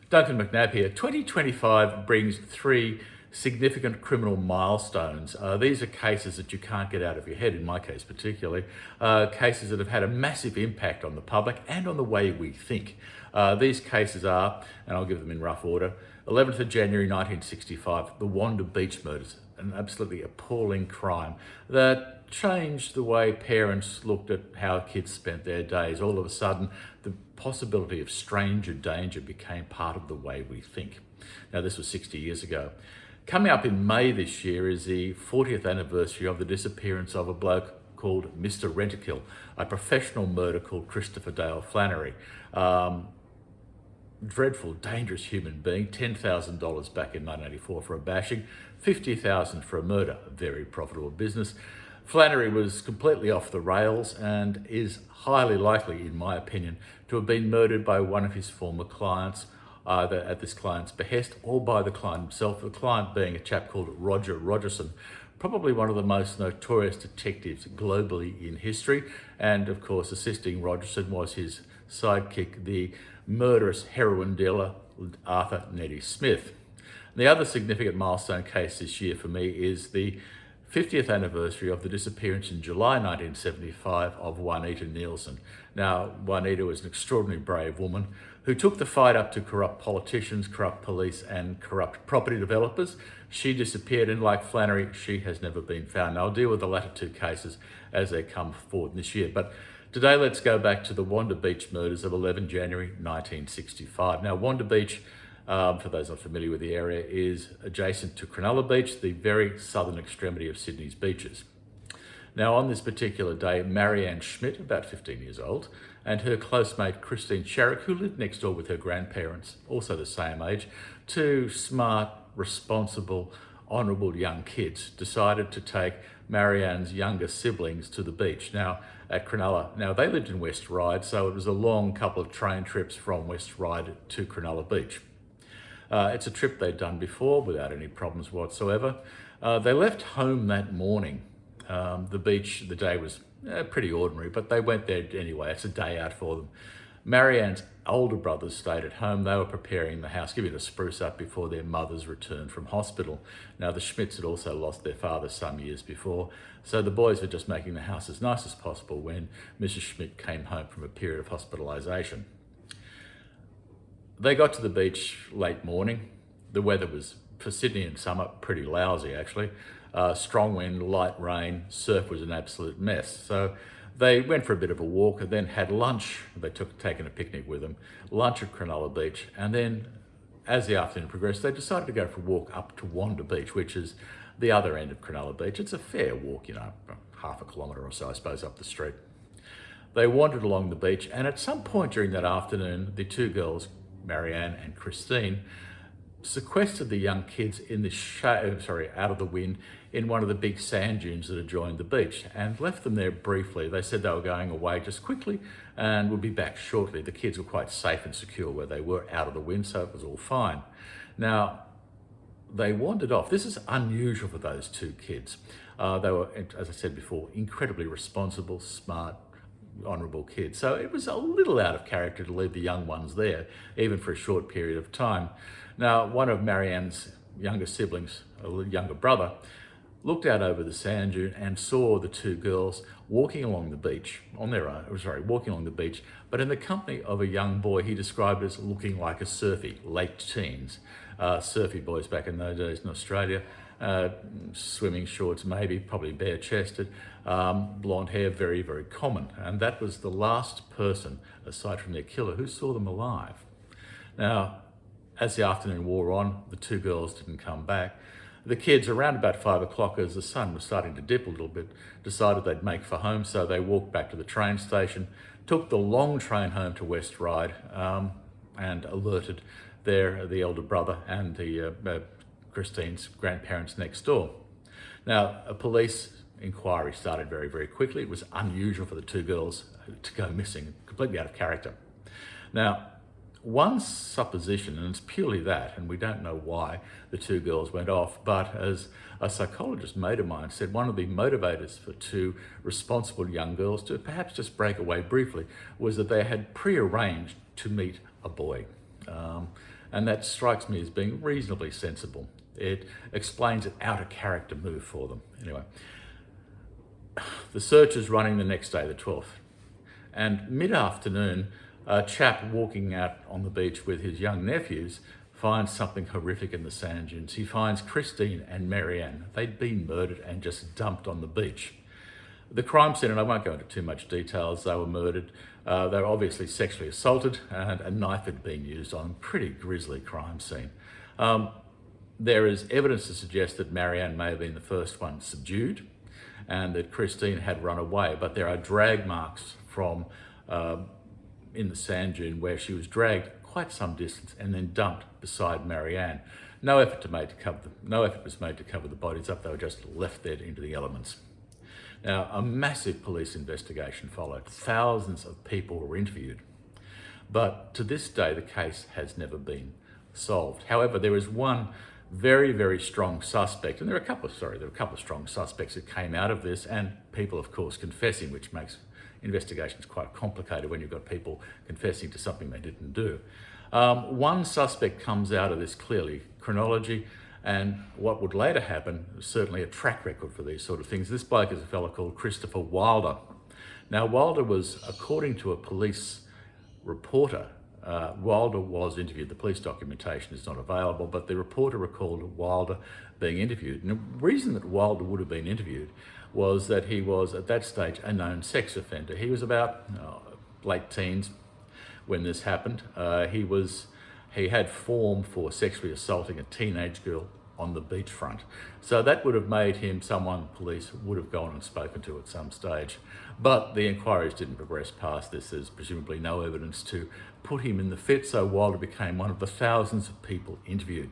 Duncan McNabb here. 2025 brings three significant criminal milestones. These are cases that you can't get out of your head, in my case particularly, cases that have had a massive impact on the public and on the way we think. These cases are, and I'll give them in rough order, 11th of January 1965, the Wanda Beach murders, an absolutely appalling crime that changed the way parents looked at how kids spent their days. All of a sudden, the possibility of stranger danger became part of the way we think. Now, this was 60 years ago. Coming up in May this year is the 40th anniversary of the disappearance of a bloke called Mr. Rentakill, a professional murder called Christopher Dale Flannery. Dreadful, dangerous human being. $10,000 back in 1984 for a bashing, $50,000 for a murder. A very profitable business. Flannery was completely off the rails and is highly likely, in my opinion, to have been murdered by one of his former clients, either at this client's behest or by the client himself, the client being a chap called Roger Rogerson, probably one of the most notorious detectives globally in history. And of course, assisting Rogerson was his sidekick, the murderous heroin dealer, Arthur Neddy Smith. The other significant milestone case this year for me is the 50th anniversary of the disappearance in July 1975 of Juanita Nielsen. Now, Juanita was an extraordinarily brave woman who took the fight up to corrupt politicians, corrupt police, and corrupt property developers. She disappeared, and like Flannery, she has never been found. Now, I'll deal with the latter two cases as they come forward this year. But today, let's go back to the Wanda Beach murders of 11 January 1965. Now, Wanda Beach, for those not familiar with the area, is adjacent to Cronulla Beach, the very southern extremity of Sydney's beaches. Now, on this particular day, Marianne Schmidt, about 15 years old, and her close mate Christine Sharrock, who lived next door with her grandparents, also the same age, two smart, responsible, honourable young kids, decided to take Marianne's younger siblings to the beach. Now, at Cronulla. Now, they lived in West Ryde, so it was a long couple of train trips from West Ryde to Cronulla Beach. It's a trip they'd done before without any problems whatsoever. They left home that morning. The beach, the day was pretty ordinary, but they went there anyway. It's a day out for them. Marianne's older brothers stayed at home. They were preparing the house, giving it a spruce up before their mothers returned from hospital. Now, the Schmidts had also lost their father some years before, so the boys were just making the house as nice as possible when Mrs. Schmidt came home from a period of hospitalisation. They got to the beach late morning. The weather was, for Sydney in summer, pretty lousy actually. Strong wind, light rain, surf was an absolute mess. So they went for a bit of a walk and then had lunch. They taken a picnic with them, lunch at Cronulla Beach. And then as the afternoon progressed, they decided to go for a walk up to Wanda Beach, which is the other end of Cronulla Beach. It's a fair walk, half a kilometre or so, I suppose, up the street. They wandered along the beach, and at some point during that afternoon, the two girls, Marianne and Christine, sequestered the young kids in the out of the wind in one of the big sand dunes that adjoined the beach and left them there briefly. They said they were going away just quickly and would be back shortly. The kids were quite safe and secure where they were out of the wind, so it was all fine. Now, they wandered off. This is unusual for those two kids. They were, as I said before, incredibly responsible, smart, honourable kids. So it was a little out of character to leave the young ones there, even for a short period of time. Now, one of Marianne's younger siblings, a younger brother, looked out over the sand dune and saw the two girls walking along the beach on their own, walking along the beach, but in the company of a young boy he described as looking like a surfy, late teens. Surfy boys back in those days in Australia, swimming shorts maybe, probably bare-chested, blonde hair, very, very common. And that was the last person, aside from their killer, who saw them alive. Now, as the afternoon wore on, the two girls didn't come back. The kids, around about 5 o'clock, as the sun was starting to dip a little bit, decided they'd make for home, so they walked back to the train station, took the long train home to West Ryde, and alerted the elder brother and the Christine's grandparents next door. Now, a police inquiry started very, very quickly. It was unusual for the two girls to go missing, completely out of character. Now, one supposition, and it's purely that, and we don't know why the two girls went off, but as a psychologist mate of mine said, one of the motivators for two responsible young girls to perhaps just break away briefly was that they had prearranged to meet a boy. And that strikes me as being reasonably sensible. It explains an out-of-character move for them. Anyway, the search is running the next day, the 12th. And mid-afternoon, a chap walking out on the beach with his young nephews finds something horrific in the sand dunes. He finds Christine and Marianne. They'd been murdered and just dumped on the beach. The crime scene, and I won't go into too much details, they were murdered. They were obviously sexually assaulted, and a knife had been used on them. Pretty grisly crime scene. There is evidence to suggest that Marianne may have been the first one subdued and that Christine had run away, but there are drag marks from in the sand dune where she was dragged quite some distance and then dumped beside Marianne. No effort was made to cover the bodies up. They were just left there into the elements. Now, a massive police investigation followed. Thousands of people were interviewed. But to this day, the case has never been solved. However, there is one very, very strong suspect, and there are a couple of strong suspects that came out of this, and people, of course, confessing, which makes investigations quite complicated when you've got people confessing to something they didn't do. One suspect comes out of this clearly, chronology, and what would later happen, certainly a track record for these sort of things. This bloke is a fellow called Christopher Wilder. Now, Wilder was, according to a police reporter, Wilder was interviewed. The police documentation is not available, but the reporter recalled Wilder being interviewed. And the reason that Wilder would have been interviewed was that he was, at that stage, a known sex offender. He was about late teens when this happened. He had form for sexually assaulting a teenage girl on the beachfront. So that would have made him someone police would have gone and spoken to at some stage. But the inquiries didn't progress past this. There's presumably no evidence to put him in the fit, so Wilder became one of the thousands of people interviewed.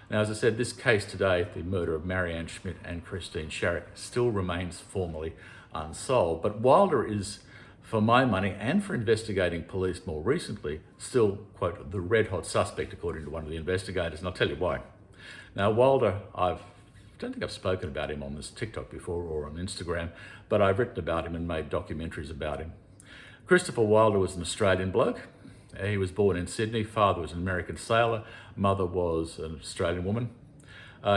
Now, as I said, this case today, the murder of Marianne Schmidt and Christine Sharrock, still remains formally unsolved. But Wilder is, for my money and for investigating police more recently, still, quote, the red-hot suspect, according to one of the investigators, and I'll tell you why. Now, Wilder, I don't think I've spoken about him on this TikTok before or on Instagram, but I've written about him and made documentaries about him. Christopher Wilder was an Australian bloke. He was born in Sydney. Father was an American sailor. Mother was an Australian woman.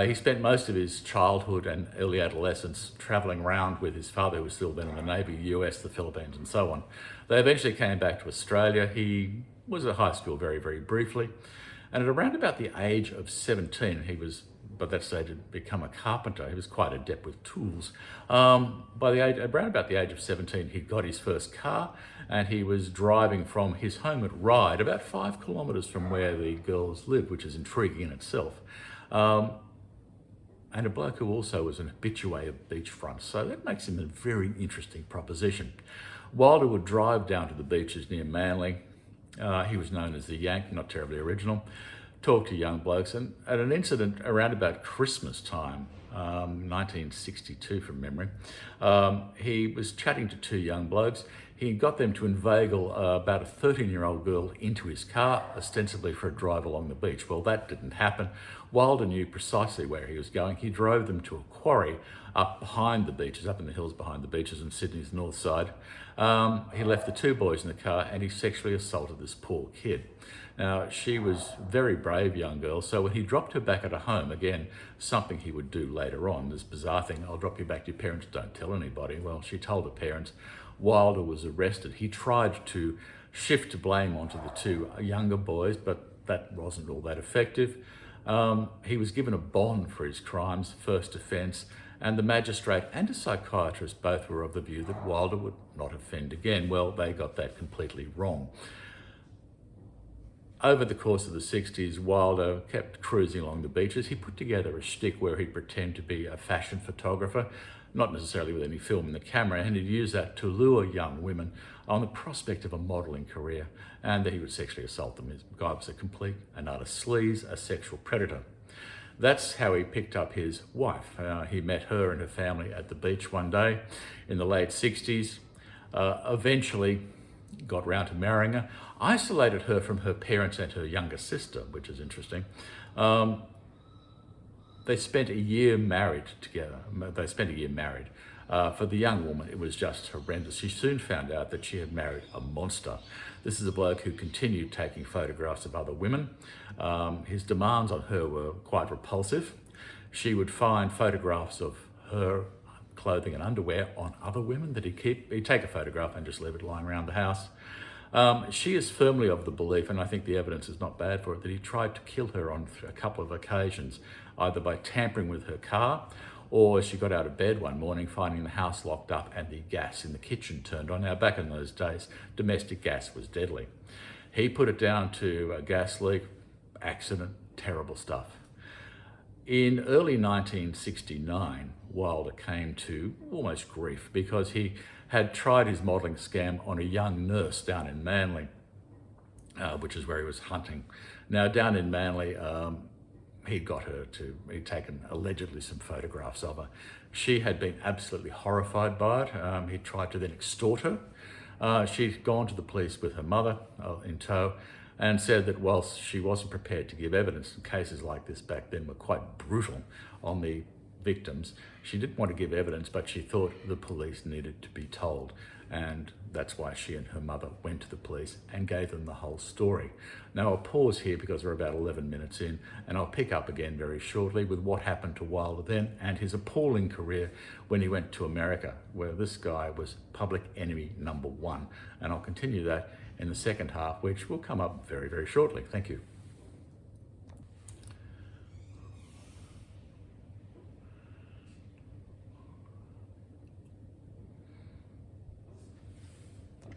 He spent most of his childhood and early adolescence travelling around with his father, who was still then in the Navy, US, the Philippines, and so on. They eventually came back to Australia. He was at high school very, very briefly. And at around about the age of 17, he was, by that stage, had become a carpenter. He was quite adept with tools. Around about the age of 17, he got his first car, and he was driving from his home at Ryde, about 5 kilometres from where the girls lived, which is intriguing in itself. And a bloke who also was an habitué of beachfronts. So that makes him a very interesting proposition. Wilder would drive down to the beaches near Manly. He was known as the Yank, not terribly original. Talked to young blokes, and at an incident around about Christmas time, 1962 from memory, he was chatting to 2 young blokes. He got them to inveigle about a 13-year-old girl into his car, ostensibly for a drive along the beach. Well, that didn't happen. Wilder knew precisely where he was going. He drove them to a quarry up behind the beaches, up in the hills behind the beaches in Sydney's north side. He left the 2 boys in the car and he sexually assaulted this poor kid. Now, she was a very brave young girl, so when he dropped her back at her home, again, something he would do later on, this bizarre thing, I'll drop you back to your parents, don't tell anybody. Well, she told her parents. Wilder was arrested. He tried to shift blame onto the 2 younger boys, but that wasn't all that effective. He was given a bond for his crimes, first offence, and the magistrate and a psychiatrist both were of the view that Wilder would not offend again. Well, they got that completely wrong. Over the course of the 60s, Wilder kept cruising along the beaches. He put together a shtick where he'd pretend to be a fashion photographer, not necessarily with any film in the camera, and he'd use that to lure young women on the prospect of a modelling career, and that he would sexually assault them. His guy was a complete and utter sleaze, a sexual predator. That's how he picked up his wife. He met her and her family at the beach one day in the late 60s, eventually got round to marrying her, isolated her from her parents and her younger sister, which is interesting. They spent a year married together. For the young woman, it was just horrendous. She soon found out that she had married a monster. This is a bloke who continued taking photographs of other women. His demands on her were quite repulsive. She would find photographs of her clothing and underwear on other women that he'd take a photograph and just leave it lying around the house. She is firmly of the belief, and I think the evidence is not bad for it, that he tried to kill her on a couple of occasions, either by tampering with her car, or she got out of bed one morning finding the house locked up and the gas in the kitchen turned on. Now, back in those days, domestic gas was deadly. He put it down to a gas leak, accident, terrible stuff. In early 1969, Wilder came to almost grief because he had tried his modelling scam on a young nurse down in Manly, which is where he was hunting. Now, down in Manly, he'd taken allegedly some photographs of her. She had been absolutely horrified by it. He tried to then extort her. She'd gone to the police with her mother in tow and said that whilst she wasn't prepared to give evidence, and cases like this back then were quite brutal on the victims, she didn't want to give evidence, but she thought the police needed to be told. And that's why she and her mother went to the police and gave them the whole story. Now I'll pause here because we're about 11 minutes in, and I'll pick up again very shortly with what happened to Wilder then and his appalling career when he went to America, where this guy was public enemy number one. And I'll continue that in the second half, which will come up very, very shortly. Thank you.